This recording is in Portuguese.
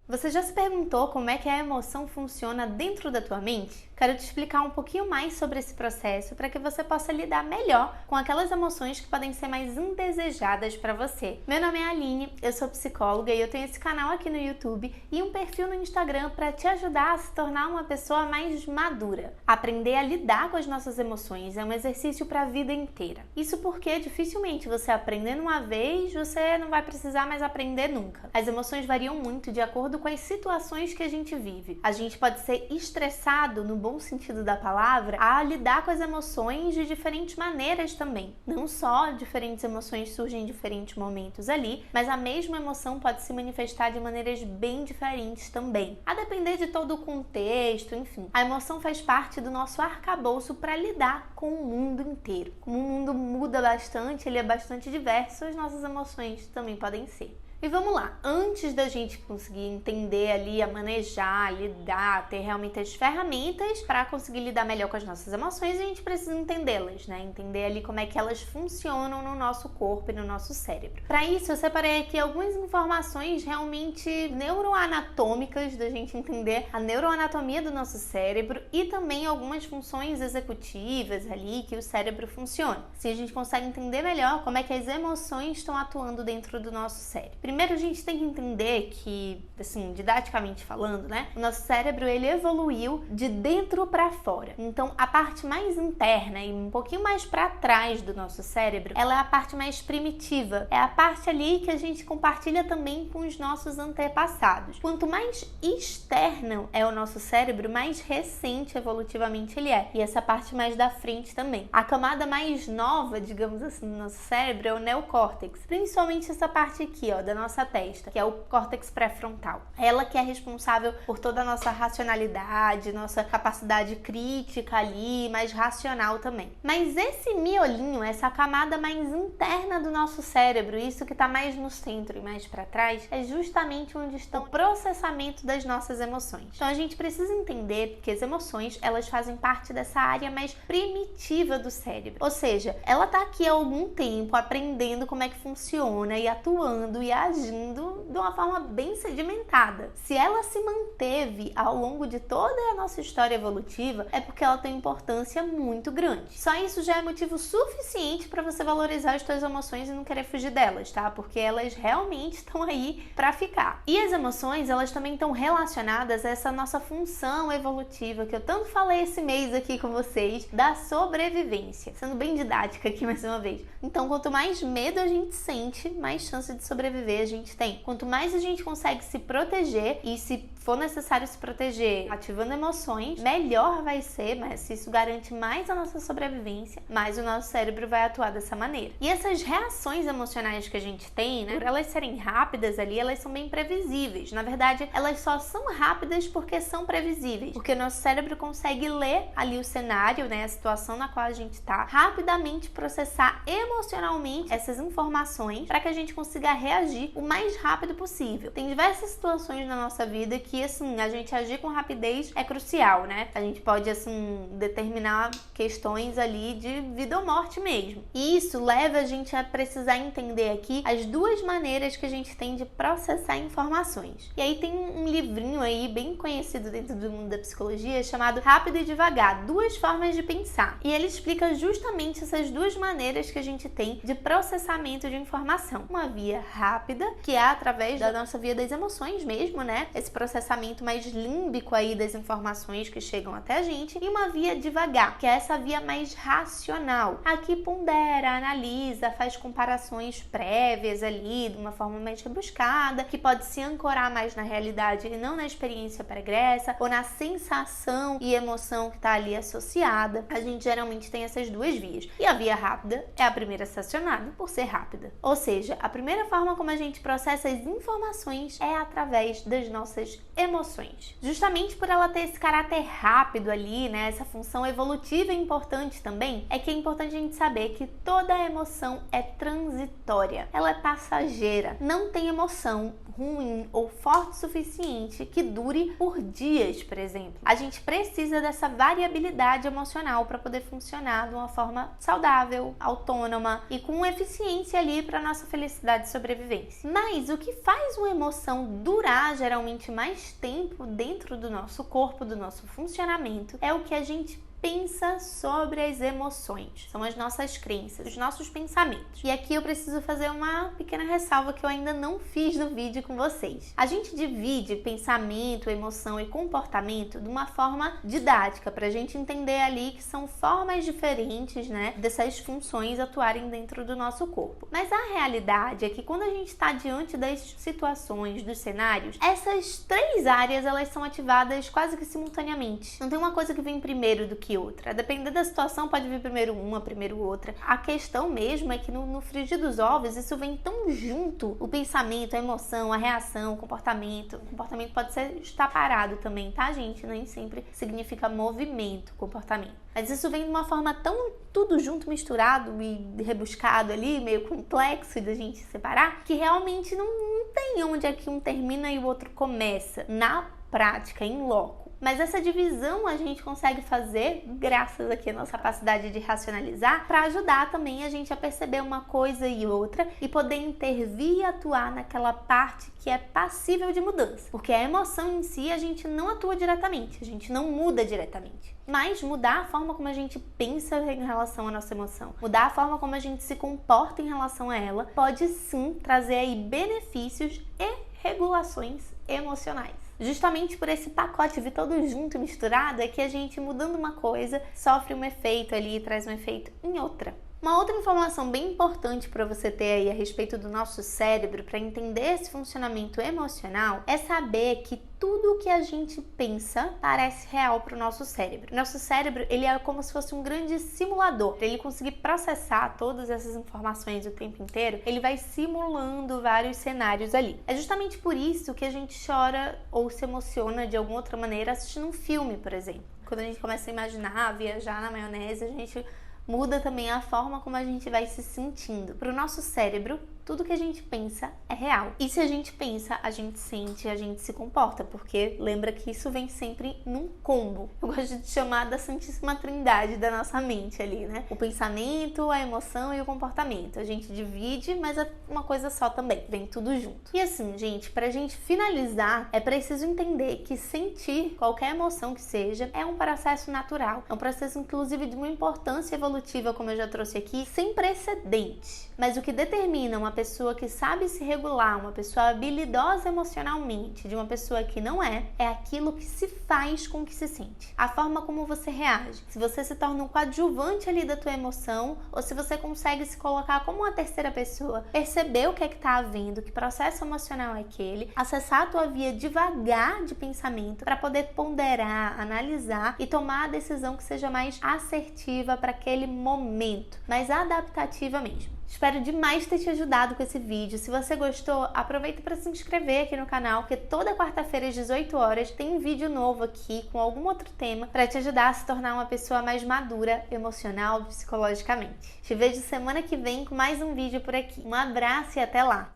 Você já se perguntou como é que a emoção funciona dentro da tua mente? Quero te explicar um pouquinho mais sobre esse processo para que você possa lidar melhor com aquelas emoções que podem ser mais indesejadas para você. Meu nome é Aline, eu sou psicóloga e eu tenho esse canal aqui no YouTube e um perfil no Instagram para te ajudar a se tornar uma pessoa mais madura. Aprender a lidar com as nossas emoções é um exercício para a vida inteira. Isso porque dificilmente você aprendendo uma vez, você não vai precisar mais aprender nunca. As emoções variam muito de acordo com as situações que a gente vive. A gente pode ser estressado, no bom sentido da palavra, a lidar com as emoções de diferentes maneiras também. Não só diferentes emoções surgem em diferentes momentos ali, mas a mesma emoção pode se manifestar de maneiras bem diferentes também. A depender de todo o contexto, enfim. A emoção faz parte do nosso arcabouço para lidar com o mundo inteiro. Como o mundo muda bastante, ele é bastante diverso, as nossas emoções também podem ser. E vamos lá, antes da gente conseguir entender ali, a manejar, lidar, ter realmente as ferramentas para conseguir lidar melhor com as nossas emoções, a gente precisa entendê-las, né? Entender ali como é que elas funcionam no nosso corpo e no nosso cérebro. Para isso, eu separei aqui algumas informações realmente neuroanatômicas, da gente entender a neuroanatomia do nosso cérebro e também algumas funções executivas ali que o cérebro funciona. Assim a gente consegue entender melhor como é que as emoções estão atuando dentro do nosso cérebro. Primeiro a gente tem que entender que, assim, didaticamente falando, né, o nosso cérebro ele evoluiu de dentro para fora. Então, a parte mais interna e um pouquinho mais para trás do nosso cérebro, ela é a parte mais primitiva. É a parte ali que a gente compartilha também com os nossos antepassados. Quanto mais externo é o nosso cérebro, mais recente evolutivamente ele é. E essa parte mais da frente também. A camada mais nova, digamos assim, do nosso cérebro é o neocórtex. Principalmente essa parte aqui, ó, da nossa testa, que é o córtex pré-frontal. Ela que é responsável por toda a nossa racionalidade, nossa capacidade crítica ali, mais racional também. Mas esse miolinho, essa camada mais interna do nosso cérebro, isso que está mais no centro e mais para trás, é justamente onde está o processamento das nossas emoções. Então a gente precisa entender que as emoções, elas fazem parte dessa área mais primitiva do cérebro. Ou seja, ela está aqui há algum tempo aprendendo como é que funciona e atuando e agindo de uma forma bem sedimentada. Se ela se manteve ao longo de toda a nossa história evolutiva, é porque ela tem importância muito grande. Só isso já é motivo suficiente para você valorizar as suas emoções e não querer fugir delas, tá? Porque elas realmente estão aí para ficar. E as emoções, elas também estão relacionadas a essa nossa função evolutiva que eu tanto falei esse mês aqui com vocês, da sobrevivência. Sendo bem didática aqui mais uma vez. Então, quanto mais medo a gente sente, mais chance de sobreviver a gente tem. Quanto mais a gente consegue se proteger e se for necessário se proteger ativando emoções, melhor vai ser, mas isso garante mais a nossa sobrevivência, mais o nosso cérebro vai atuar dessa maneira. E essas reações emocionais que a gente tem, né, por elas serem rápidas ali, elas são bem previsíveis. Na verdade, elas só são rápidas porque são previsíveis, porque o nosso cérebro consegue ler ali o cenário, né, a situação na qual a gente está, rapidamente processar emocionalmente essas informações para que a gente consiga reagir o mais rápido possível. Tem diversas situações na nossa vida que, assim, a gente agir com rapidez é crucial, né? A gente pode, assim, determinar questões ali de vida ou morte mesmo. E isso leva a gente a precisar entender aqui as duas maneiras que a gente tem de processar informações. E aí tem um livrinho aí bem conhecido dentro do mundo da psicologia chamado Rápido e Devagar, duas formas de pensar. E ele explica justamente essas duas maneiras que a gente tem de processamento de informação. Uma via rápida, que é através da nossa via das emoções mesmo, né? Esse processamento mais límbico aí das informações que chegam até a gente. E uma via devagar, que é essa via mais racional. Aqui pondera, analisa, faz comparações prévias ali, de uma forma mais rebuscada, que pode se ancorar mais na realidade e não na experiência pregressa, ou na sensação e emoção que está ali associada. A gente geralmente tem essas duas vias. E a via rápida é a primeira sancionada por ser rápida. Ou seja, a primeira forma como a gente processa as informações é através das nossas emoções. Justamente por ela ter esse caráter rápido ali, né, essa função evolutiva importante também, é que é importante a gente saber que toda emoção é transitória, ela é passageira. Não tem emoção ruim ou forte o suficiente que dure por dias, por exemplo. A gente precisa dessa variabilidade emocional para poder funcionar de uma forma saudável, autônoma e com eficiência ali para nossa felicidade e sobrevivência. Mas o que faz uma emoção durar geralmente mais tempo dentro do nosso corpo, do nosso funcionamento, é o que a gente pensa sobre as emoções. São as nossas crenças, os nossos pensamentos. E aqui eu preciso fazer uma pequena ressalva que eu ainda não fiz no vídeo com vocês. A gente divide pensamento, emoção e comportamento de uma forma didática, para a gente entender ali que são formas diferentes, né, dessas funções atuarem dentro do nosso corpo. Mas a realidade é que quando a gente está diante das situações, dos cenários, essas três áreas elas são ativadas quase que simultaneamente. Não tem uma coisa que vem primeiro do que outra. Dependendo da situação, pode vir primeiro uma, primeiro outra. A questão mesmo é que no frigir dos ovos, isso vem tão junto. O pensamento, a emoção, a reação, o comportamento. O comportamento pode estar parado também, tá, gente? Nem sempre significa movimento, comportamento. Mas isso vem de uma forma tão tudo junto, misturado e rebuscado ali, meio complexo da gente separar, que realmente não tem onde é que um termina e o outro começa. Na prática, em loco. Mas essa divisão a gente consegue fazer graças aqui à nossa capacidade de racionalizar para ajudar também a gente a perceber uma coisa e outra e poder intervir e atuar naquela parte que é passível de mudança. Porque a emoção em si a gente não atua diretamente, a gente não muda diretamente. Mas mudar a forma como a gente pensa em relação à nossa emoção, mudar a forma como a gente se comporta em relação a ela, pode sim trazer aí benefícios e regulações emocionais. Justamente por esse pacote vir todo junto e misturado é que a gente, mudando uma coisa, sofre um efeito ali e traz um efeito em outra. Uma outra informação bem importante para você ter aí a respeito do nosso cérebro, para entender esse funcionamento emocional, é saber que tudo o que a gente pensa parece real para o nosso cérebro. Nosso cérebro, ele é como se fosse um grande simulador. Para ele conseguir processar todas essas informações o tempo inteiro, ele vai simulando vários cenários ali. É justamente por isso que a gente chora ou se emociona de alguma outra maneira assistindo um filme, por exemplo. Quando a gente começa a imaginar, viajar na maionese, a gente muda também a forma como a gente vai se sentindo. Para o nosso cérebro, tudo que a gente pensa é real. E se a gente pensa, a gente sente, a gente se comporta, porque lembra que isso vem sempre num combo. Eu gosto de chamar da Santíssima Trindade da nossa mente ali, né? O pensamento, a emoção e o comportamento. A gente divide, mas é uma coisa só também, vem tudo junto. E assim, gente, pra gente finalizar, é preciso entender que sentir qualquer emoção que seja é um processo natural. É um processo, inclusive, de uma importância evolutiva, como eu já trouxe aqui, sem precedente. Mas o que determina uma pessoa que sabe se regular, uma pessoa habilidosa emocionalmente, de uma pessoa que não é aquilo que se faz com o que se sente. A forma como você reage. Se você se torna um coadjuvante ali da tua emoção, ou se você consegue se colocar como uma terceira pessoa, perceber o que é que tá havendo, que processo emocional é aquele, acessar a tua via devagar de pensamento para poder ponderar, analisar e tomar a decisão que seja mais assertiva para aquele momento, mais adaptativa mesmo. Espero demais ter te ajudado com esse vídeo. Se você gostou, aproveita para se inscrever aqui no canal, porque toda quarta-feira às 18 horas tem um vídeo novo aqui com algum outro tema para te ajudar a se tornar uma pessoa mais madura, emocional, psicologicamente. Te vejo semana que vem com mais um vídeo por aqui. Um abraço e até lá!